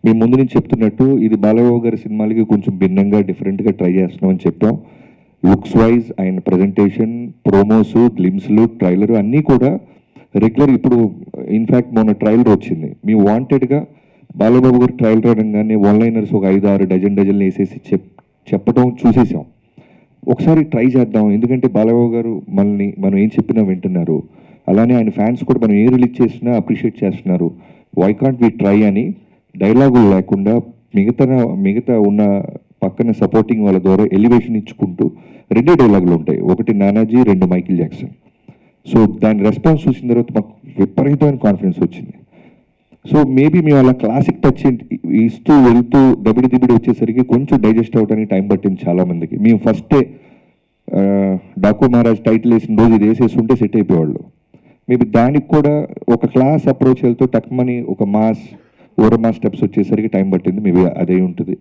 మేము ముందు నుంచి చెప్తున్నట్టు ఇది బాలబాబు గారి సినిమాలకి కొంచెం భిన్నంగా డిఫరెంట్గా ట్రై చేస్తున్నామని చెప్పాం. లుక్స్ వైజ్ ఆయన ప్రజెంటేషన్, ప్రోమోస్, గ్లిమ్స్లు, ట్రైలర్ అన్నీ కూడా రెగ్యులర్. ఇప్పుడు ఇన్ఫ్యాక్ట్ మొన్న ట్రైలర్ వచ్చింది. మేము వాంటెడ్గా బాలబాబు గారు ట్రైలర్ అనగానే వన్లైనర్స్ ఒక 5-6 డజన్లు వేసేసి చెప్పడం చూసేసాం. ఒకసారి ట్రై చేద్దాం, ఎందుకంటే బాలబాబు గారు మనం ఏం చెప్పినా వింటున్నారు, అలానే ఆయన ఫ్యాన్స్ కూడా మనం ఏం రిలీజ్ చేసినా అప్రిషియేట్ చేస్తున్నారు. వై కాంట్ వి ట్రై అని డైలాగులు లేకుండా మిగతా ఉన్న పక్కన సపోర్టింగ్ వాళ్ళ ద్వారా ఎలివేషన్ ఇచ్చుకుంటూ 2 డైలాగులు ఉంటాయి. ఒకటి నానాజీ, 2 మైకిల్ జాక్సన్. సో దాని రెస్పాన్స్ చూసిన తర్వాత మాకు విపరీతమైన కాన్ఫిడెన్స్ వచ్చింది. సో మేబీ మేము అలా క్లాసిక్ టచ్ ఇస్తూ వెళ్తూ దబిడి వచ్చేసరికి కొంచెం డైజెస్ట్ అవ్వడానికి టైం పట్టింది చాలామందికి. మేము ఫస్టే డాకు మహారాజ్ టైటిల్ వేసిన రోజు ఇది వేసేస్తుంటే సెట్ అయిపోయేవాళ్ళు. మేబీ దానికి కూడా ఒక క్లాస్ అప్రోచ్ వెళ్తూ టక్మని ఒక మాస్ ఓరమా స్టెప్స్ వచ్చేసరికి టైం పట్టింది. మేబీ అదే ఉంటుంది.